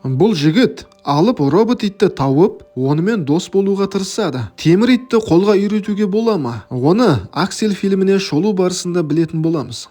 Бұл жігіт алып робот итті тауып, онымен дос болуға тырысады. Темір итті қолға үйретуге бола ма? Оны Аксель фильміне шолу барысында білетін боламыз.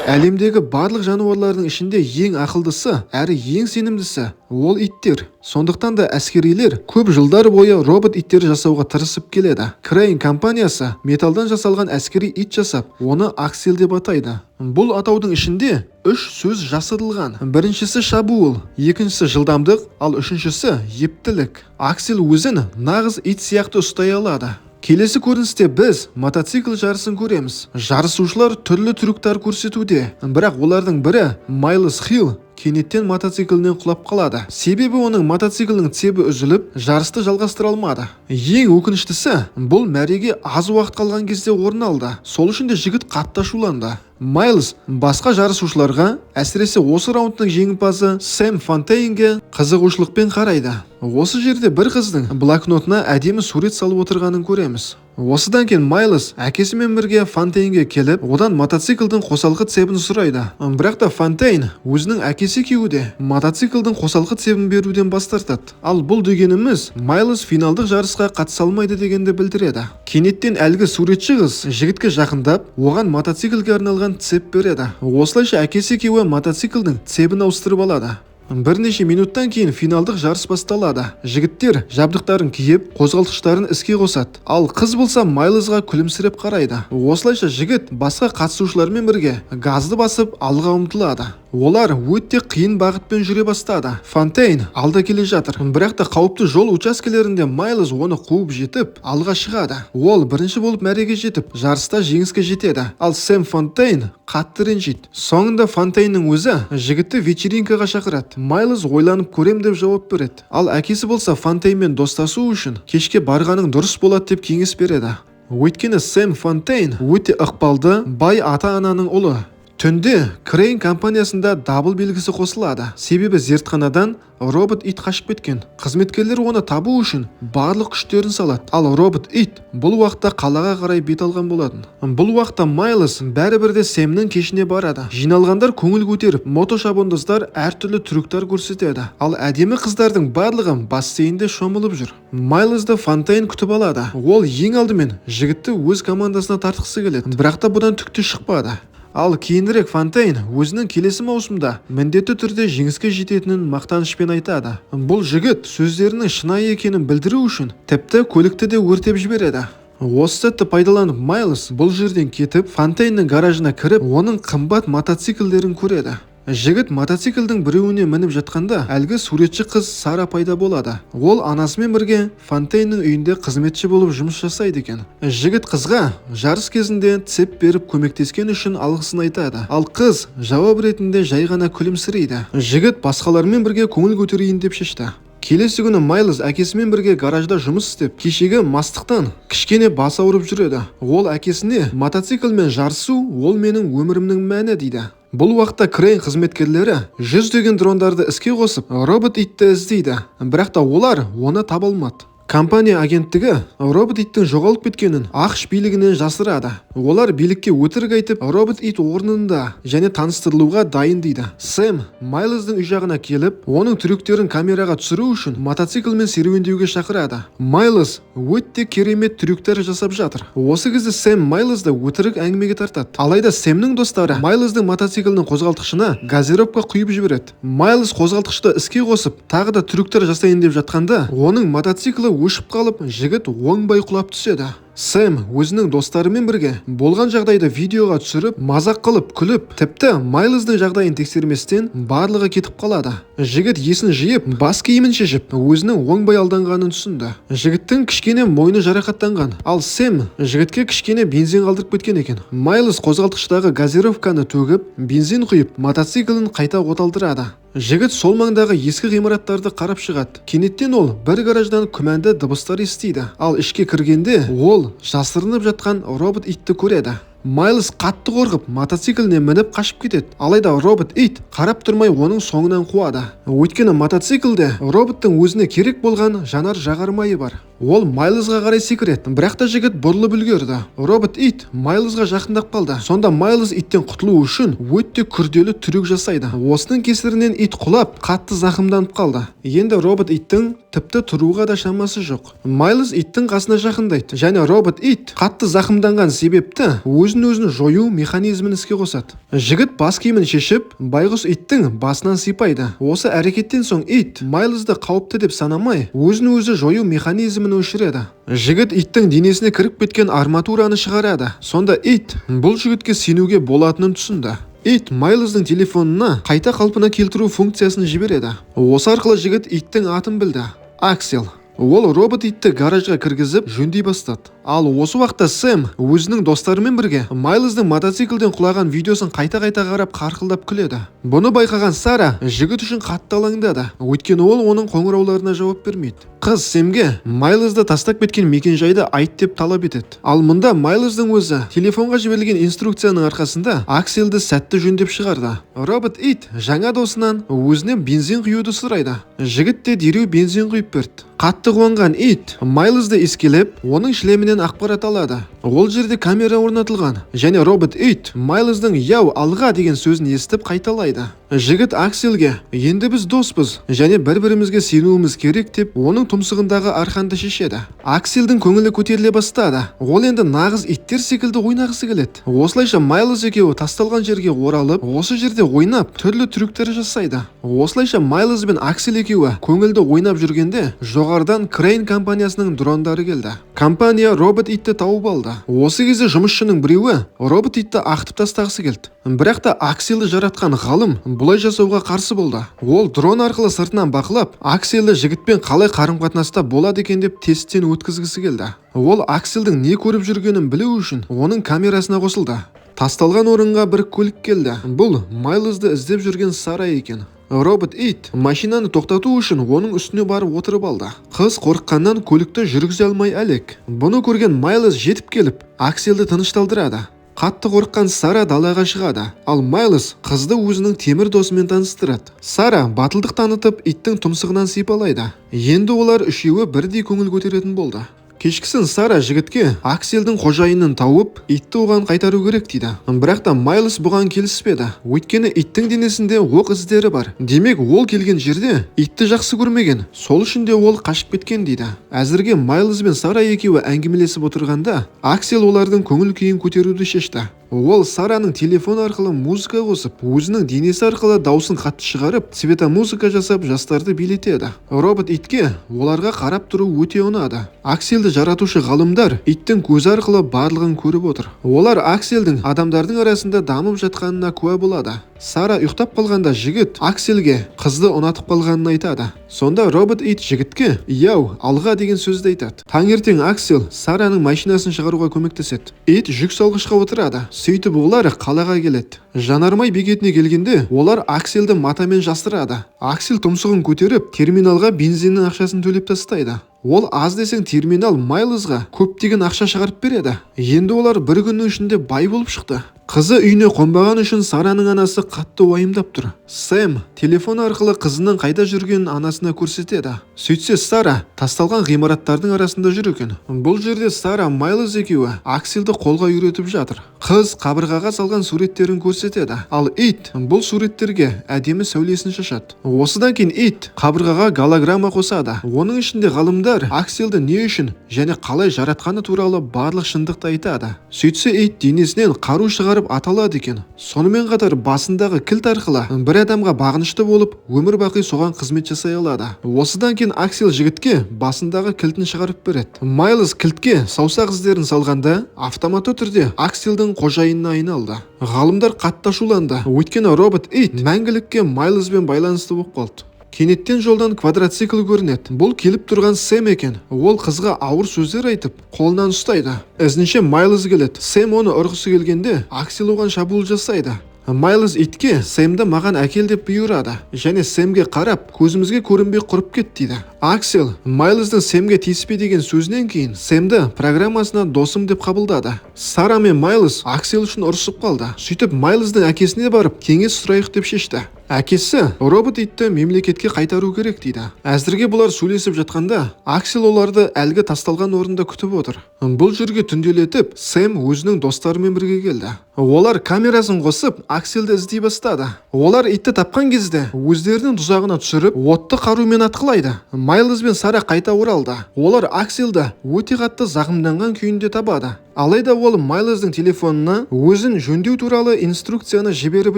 Әлемдегі барлық жануарлардың ішінде ең ақылдысы әрі ең сенімдісі ол иттер. Сондықтан да әскерилер көп жылдар бойы робот иттер жасауға тырысып келеді. Crane компаниясы металдан жасалған әскери ит жасап, оны Аксель деп атайды. Бұл атаудың ішінде 3 сөз жасырылған. Біріншісі шабуыл, екіншісі жылдамдық, ал үшіншісі ептілік. Аксель өзін нағыз ит сияқты ұстай алады. Келесі көріністе біз мотоцикл жарысын көреміз. Жарысушылар түрлі трюктар көрсетуде, бірақ олардың бірі Майлз Хилл кенеттен мотоциклінен құлап қалады. Себебі оның мотоциклінің цебі үзіліп, жарысты жалғастыра алмады. Ең өкініштісі, бұл мәреге аз уақыт қалған кезде орын алды. Сол үшін де жігіт қатты ашуланды. Майлз басқа жарысушыларға, әсіресе осы раундтың жеңімпазы Сэм Фонтейнге қызығушылықпен қарайды. Осы жерде бір қыздың блокнотына әдемі сурет салып отырғанын көреміз. Осыдан кейін Майлз әкесімен бірге Фонтейнге келіп, одан мотоциклдің қосалқы цебін сұрайды. Бірақ та Фонтейн өзінің әкесі екеуі мотоциклдің қосалқы цебін беруден бас тартады. Ал бұл дегеніміз Майлз финалдық жарысқа қатыса алмайды дегенді білдіреді. Кенеттен әлгі суретші қыз жігітке жақындап, оған мотоциклге арналған цеп береді. Осылайша әкесі екеуі мотоциклдің цебін ауыстырып алады. Бірнеше минуттан кейін финалдық жарыс басталады. Жігіттер жабдықтарын киіп, қозғалтқыштарын іске қосады. Ал қыз болса Майлзға күлімсіреп қарайды. Осылайша жігіт басқа қатысушылармен бірге газды басып алға ұмтылады. Олар өте қиын бағытпен жүре бастады. Фонтейн алда келе жатыр, бірақ та қауіпті жол учаскелерінде Майлз оны қуып жетіп, алға шығады. Ол бірінші болып мәреге жетіп, жарыста жеңіске жетеді. Ал Сэм Фонтейн қатты ренжиді. Соңында Фонтейннің өзі жігітті вечеринкаға шақырады. Майлз ойланып көрем деп жауап береді. Ал әкесі болса Фонтейнмен достасу үшін кешке барғаның дұрыс болады деп кеңес береді. Өйткені Сэм Фонтейн өте ықпалды, бай ата-ананың ұлы. Түнде Crane компаниясында дабыл белгісі қосылады. Себебі зертханадан робот ит қашып кеткен. Қызметкерлер оны табу үшін барлық күштерін салады. Ал робот ит бұл уақытта қалаға қарай бет алған болатын. Бұл уақытта Майлз бәрібір де Сэмнің кешіне барады. Жиналғандар көңіл көтеріп, мотошабандоздар әртүрлі трюктар көрсетеді. Ал әдемі қыздардың барлығы бассейнде шомылып жүр. Майлзды Фонтейн күтіп алады. Ол ең алдымен жігітті өз командасына тартқысы келеді. Бірақ та бұдан түк те шықпады. Ал кейінірек Фонтейн өзінің келесі маусымда міндетті түрде жеңіске жететінін мақтанышпен айтады. Бұл жігіт сөздерінің шынайы екенін білдіру үшін тіпті көлікті де өртеп жібереді. Осы сәтті пайдаланып Майлз бұл жерден кетіп, Фонтейннің гаражына кіріп, оның қымбат мотоциклдерін көреді. Жігіт мотоциклдің біреуіне мініп жатқанда, әлгі суретші қыз Сара пайда болады. Ол анасымен бірге Фонтейннің үйінде қызметші болып жұмыс жасайды екен. Жігіт қызға жарыс кезінде цеп беріп көмектескен үшін алғысын айтады. Ал қыз жауап ретінде жай ғана күлімсірейді. Жігіт басқалармен бірге көңіл көтерейін деп шешті. Келесі күні Майлз әкесімен бірге гаражда жұмыс істеп, кешегі мастықтан кішкене бас ауырып жүреді. Ол әкесіне мотоциклмен жарысу ол менің өмірімнің мәні дейді. Бұл уақытта Crane қызметкерлері жүздеген дрондарды іске қосып, робот итті іздейді. Бірақ та олар оны таба алмады. Компания агенттігі робот иттің жоғалып кеткенін ақш билігінен жасырады. Олар билікке өтірік айтып, робот ит орнында және таныстырылуға дайын дейді. Сэм Майлздың үй жағына келіп, оның трюктерін камераға түсіру үшін мотоциклмен серуендеуге шақырады. Майлз өте керемет трюктер жасап жатыр. Осы кезде Сэм Майлзды өтірік әңгімеге тартады. Алайда Сэмнің достары Майлздың мотоциклінің қозғалтқышына газировка құйып жібереді. Майлз қозғалтқышты іске қосып, тағы да трюктер жасайын деп жатқанда, оның мотоциклі өшіп қалып, жігіт оңбай құлап түседі. Сэм өзінің достарымен бірге болған жағдайды видеоға түсіріп, мазақ қылып, күліп, тіпті Майлздың жағдайын тексерместен барлығы кетіп қалады. Жігіт есін жиып, бас киімін шешіп, өзінің оңбай алданғанын түсінді. Жігіттің кішкене мойны жарақаттанған, ал Сэм жігітке кішкене бензин қалдырып кеткен екен. Майлз қозғалтқыштағы газировканы төгіп, бензин құйып, мотоциклін қайта оталдырады. Жігіт сол маңдағы ескі ғимараттарды қарап шығады. Кенеттен ол бір гараждан күмәнді дыбыстар естиді. Ал ішке кіргенде ол жасырынып жатқан робот итті көреді. Майлз қатты қорқып, мотоцикліне мініп қашып кетеді. Алайда робот ит қарап тұрмай оның соңынан қуады. Өйткені мотоциклде роботтың өзіне керек болған жанар жағар майы бар. Ол Майлзға қарай секіреді, бірақ та жігіт бұрылып үлгерді. Робот ит Майлзға жақындап қалды. Сонда Майлз иттен құтылу үшін өте күрделі трюк жасайды. Осының кесірінен ит құлап, қатты зақымданып қалды. Енді робот иттің тіпті тұруға да шамасы жоқ. Майлз иттің қасына жақындайды, және робот ит қатты зақымданған себепті өзін-өзін жою механизмін іске қосады. Жігіт бас киімін шешіп, байғұс иттің басынан сипайды. Осы әрекеттен соң ит Майлзды қауіпті деп санамай, өзін-өзі жою механизмін өшіреді. Жігіт иттің денесіне кіріп кеткен арматураны шығарады. Сонда ит бұл жігітке сенуге болатынын түсінді. Ит Майлздың телефонына қайта қалпына келтіру функциясын жібереді. Осы арқылы жігіт иттің атын білді. Аксель. Ол робот итті гаражға кіргізіп жөндей бастады. Ал осы уақытта Сэм өзінің достарымен бірге Майлздың мотоциклден құлаған видеосын қайта-қайта қарап қарқылдап күледі. Бұны байқаған Сара жігіт үшін қатты алаңдады, өйткені ол оның қоңырауларына жауап бермейді. Қыз Сэмге Майлзды тастап кеткен мекенжайды айт деп талап етеді. Ал мұнда Майлздың өзі телефонға жіберілген инструкцияның арқасында Аксельді сәтті жөндеп шығарды. Робот ит жаңа досынан өзіне бензин құюды сұрайды. Жігіт те дереу бензин құйып берді. Қатты қуанған ит Майлзды искелеп, оның шлемінен ақпарат алады. Ол жерде камера орнатылған, және робот ит Майлздың «яу, алға» деген сөзін естіп қайталайды. Жігіт Аксельге «енді біз доспыз, және бір-бірімізге сенуіміз керек» деп оның тұмсығындағы арқанды шешеді. Аксельдің көңілі көтеріле бастады. Ол енді нағыз иттер секілді ойнағысы келеді. Осылайша Майлз екеуі тасталған жерге оралып, осы жерде ойнап, түрлі трюктер жасайды. Осылайша Майлз бен Аксель екеуі көңілді ойнап жүргенде, жоғарыдан Crane компаниясының дрондары келді. Компания робот итті тауып алды. Осы кезде жұмысшының біреуі робот итті ақтып тастағысы келді. Бірақ та Аксельді жаратқан ғалым бұлай жасауға қарсы болды. Ол дрон арқылы сыртынан бақылап, Аксельді жігітпен қалай қарым-қатынаста болады екен деп тесттен өткізгісі келді. Ол Аксельдің не көріп жүргенін білу үшін оның камерасына қосылды. Тасталған орынға бір көлік келді. Бұл Майлзды іздеп жүрген Сара екен. Робот ит машинаны тоқтату үшін оның үстіне барып отырып алды. Қыз қорыққаннан көлікті жүргізе алмай әлек. Бұны көрген Майлз жетіп келіп, Аксельді тынышталдырады. Қатты қорыққан Сара далаға шығады, ал Майлз қызды өзінің темір досымен таныстырады. Сара батылдық танытып иттің тұмсығынан сипалайды. Енді олар үшеуі бірдей көңіл көтеретін болды. Кешкісін Сара жігітке Аксельдің қожайынын тауып, итті оған қайтару керек дейді. Бірақ та Майлз бұған келіспеді. Өйткені иттің денесінде оқ іздері бар. Демек, ол келген жерде итті жақсы көрмеген. Сол үшін де ол қашып кеткен дейді. Әзірге Майлз бен Сара екеуі әңгімелесіп отырғанда, Аксель олардың көңіл күйін көтеруді шешті. Ол Сараның телефон арқылы музыка қосып, өзінің денесі арқылы даусын қатты шығарып, цветомузыка жасап жастарды билетеді. Робот итке оларға қарап тұру өте ұнады. Аксельді жаратушы ғалымдар иттің көзі арқылы барлығын көріп отыр. Олар Аксельдің адамдардың арасында дамып жатқанына куә болады. Сара ұйықтап қалғанда жігіт Аксельге қызды ұнатып қалғанын айтады. Сонда робот ит жігітке «яу, алға» деген сөзді айтады. Таңертең Аксель Сараның машинасын шығаруға көмектеседі. Ит жүк салғышқа отырады. Сөйтіп олар қалаға келеді. Жанармай бекетіне келгенде олар Аксельді матамен жастырады. Аксель тұмсығын көтеріп терминалға бензиннің ақшасын төлеп тастайды. Ол аз десең терминал Майлзға көптеген ақша шығарып береді. Енді олар бір күннің ішінде бай болып шықты. Қызы үйіне қонбаған үшін Сараның анасы қатты уайымдап тұр. Сэм телефон арқылы қызының қайда жүргенін анасына көрсетеді. Сөйтсе Сара тасталған ғимараттардың арасында жүр екен. Бұл жерде Сара Майлз екеуі Аксельді қолға үйретіп жатыр. Қыз қабырғаға салған суреттерін көрсетеді. Ал ит бұл суреттерге әдемі сәулесін шашады. Осыдан кейін ит қабырғаға голограмма қосады. Оның ішінде ғалымдар Аксельді не үшін және қалай жаратқаны туралы барлық шындықты айтады. Сөйтсе ит денесінен қару шығарып аталады екен. Сонымен қатар басындағы кілт арқылы бір адамға бағынышты болып, өмір бақи соған қызмет жасай алады. Осыдан кейін Аксель жігітке басындағы кілтін шығарып береді. Майлз кілтке саусақ іздерін салғанда, автоматты түрде Аксельдің қожайынына айналды. Ғалымдар қатты ашуланды, өйткені робот ит мәңгілікке Майлзбен байланысты болып қалды. Кенеттен жолдан квадроцикл көрінеді. Бұл келіп тұрған Сэм екен. Ол қызға ауыр сөздер айтып, қолынан ұстайды. Ізінше Майлз келеді. Сэм оны ұрғысы келгенде, Аксель оған шабуыл жасайды. Майлз итке Сэмді маған әкел деп бұйырады, және Сэмге қарап, көзімізге көрінбей құрып кет дейді. Аксель Майлздың Сэмге тиіспе деген сөзінен кейін Сэмді программасына досым деп қабылдады. Сара мен Майлз Аксель үшін ұрысып қалды. Сөйтіп Майлздың әкесіне барып кеңес сұрайық деп шешті. Әкесі робот итті мемлекетке қайтару керек дейді. Әзірге бұлар сөйлесіп жатқанда, Аксел оларды әлгі тасталған орында күтіп отыр. Бұл жерге түнделетіп, Сэм өзінің достарымен бірге келді. Олар камерасын қосып, Акселді іздей бастады. Олар итті тапқан кезде өздерінің тұзағына түсіріп, отты қарумен атқылайды. Майлз бен Сара қайта оралды. Олар Акселді өте қатты зақымданған күйінде табады. Алайда ол Майлздың телефонына өзін жөндеу туралы инструкцияны жіберіп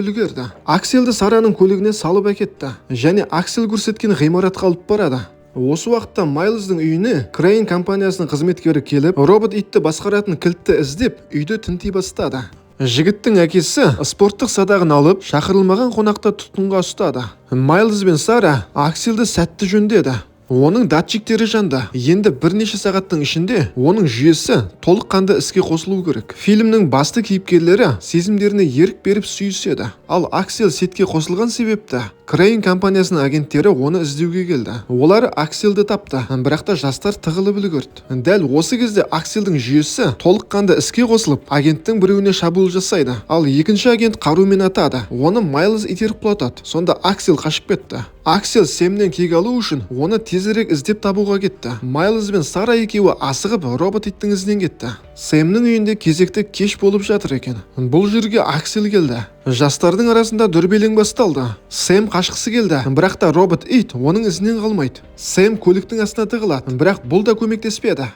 үлгерді. Акселді Сараның көлігіне салып әкетті және Аксел көрсеткен ғимаратқа алып барады. Осы уақытта Майлздың үйіне Crane компаниясының қызметкері келіп, робот итті басқаратын кілтті іздеп, үйді тінтей бастады. Жігіттің әкесі спорттық садағын алып, шақырылмаған қонақта тұтқынға ұстады. Майлз бен Сара Акселді сәтті жөндеді. Оның датчиктері жанды. Енді бірнеше сағаттың ішінде оның жүйесі толыққанды іске қосылу керек. Фильмнің басты кейіпкерлері сезімдеріне ерік беріп сүйіседі. Ал Аксел сетке қосылған себепті Crane компаниясының агенттері оны іздеуге келді. Олар Акселді тапты, бірақ та жастар тығылып үлгерді. Дәл осы кезде Акселдің жүйесі толыққанды іске қосылып, агенттің біреуіне шабуыл жасайды. Ал екінші агент қарумен атады. Оны Майлз итеріп құлатады. Сонда Аксел қашып кетті. Аксел Сэмнен кек алу үшін оны тезірек іздеп табуға кетті. Майлз бен Сара екеуі асығып робот иттің ізінен кетті. Сэмнің үйінде кезекті кеш болып жатыр екен. Бұл жерге Аксел келді. Жастардың арасында дүрбелең басталды. Сэм қашқысы келді, бірақ та робот ит оның ізінен қалмайды. Сэм көліктің астына тығылады, бірақ бұл да көмектеспеді.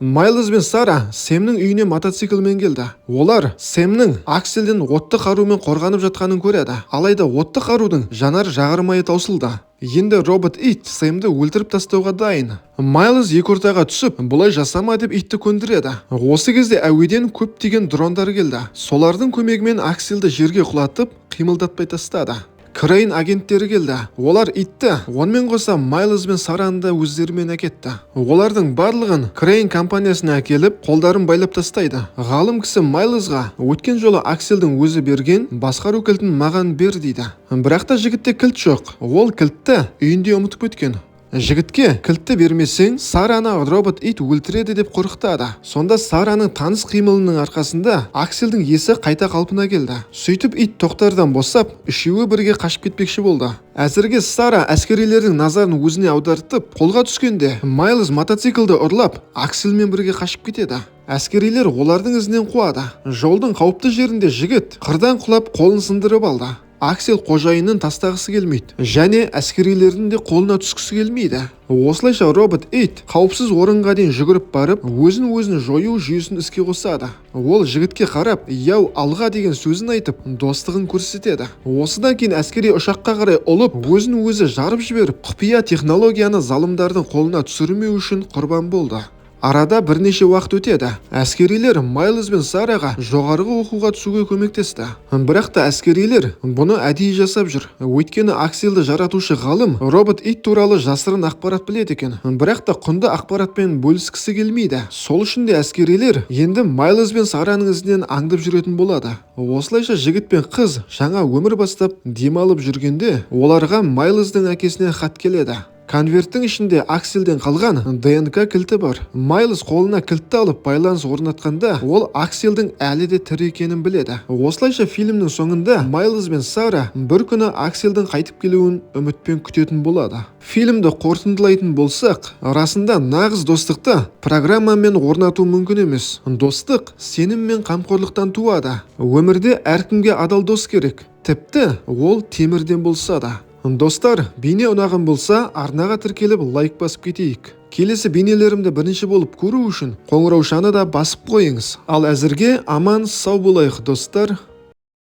Майлз бен Сара Сэмнің үйіне мотоциклмен келді. Олар Сэмнің Акселден отты қарумен қорғанып жатқанын көреді. Алайда отты қарудың жанар жағармайы таусылды. Енді робот ит Сэмді өлтіріп тастауға дайын. Майлз екі ортаға түсіп, бұлай жасама деп итті көндіреді. Осы кезде әуеден көптеген дрондар келді. Солардың көмегімен Акселді жерге құлатып, қимылдатпай тастады. Crane агенттері келді. Олар итті, онымен қоса Майлз бен Сараны да өздерімен әкетті. Олардың барлығын Crane компаниясына әкеліп, қолдарын байлап тастайды. Ғалым кісі Майлзға өткен жолы Акселдің өзі берген басқару кілтін маған бер дейді. Бірақ та жігітте кілт жоқ. Ол кілтті үйінде ұмытып кеткен. Жігітке кілтті бермесең, Сараны робот ит өлтіреді деп қорқытады. Сонда Сараның таныс қимылының арқасында Акселдің есі қайта қалпына келді. Сөйтіп ит тоқтардан босап, үшеуі бірге қашып кетпекші болды. Әзірге Сара әскерилердің назарын өзіне аудартып, қолға түскенде Майлз мотоциклді ұрлап, Акселмен бірге қашып кетеді. Әскерилер олардың ізінен қуады. Жолдың қауіпті жерінде жігіт қырдан құлап қолын сындырып алды. Аксел қожайынын тастағысы келмейді және әскерилердің де қолына түскісі келмейді. Осылайша робот ит қауіпсіз орынға дейін жүгіріп барып, өзін жою жүйесін іске қосады. Ол жігітке қарап, яу алға деген сөзін айтып, достығын көрсетеді. Осыдан кейін әскери ұшаққа қарай ұлып, өзін жарып жіберіп, құпия технологияны залымдардың қолына түсірмеу үшін құрбан болды. Арада бірнеше уақыт өтеді. Әскерилер Майлз бен Сараға жоғарғы оқуға түсуге көмектесті. Бірақ та әскерилер бұны әдейі жасап жүр. Өйткені Акселді жаратушы ғалым робот ит туралы жасырын ақпарат біледі екен. Бірақ та құнды ақпаратпен бөліскісі келмейді. Сол үшін де әскерилер енді Майлз бен Сараның ізінен аңдып жүретін болады. Осылайша жігіт пен қыз жаңа өмір бастап демалып жүргенде, оларға Майлздың әкесінен хат келеді. Конверттің ішінде Акселден қалған ДНК кілті бар. Майлз қолына кілтті алып байланыс орнатқанда, ол Акселдің әлі де тірі екенін біледі. Осылайша фильмнің соңында Майлз бен Сара бір күні Акселдің қайтып келуін үмітпен күтетін болады. Фильмді қорытындылайтын болсақ, расында нағыз достықты программамен орнату мүмкін емес. Достық сенім мен қамқорлықтан туады. Өмірде әркімге адал дос керек. Тіпті ол темірден болса да. Достар, бейне ұнаған болса, арнаға тіркеліп лайк басып кетейік. Келесі бейнелерімді бірінші болып көру үшін қоңыраушаны да басып қойыңыз. Ал әзірге аман сау болайық достар.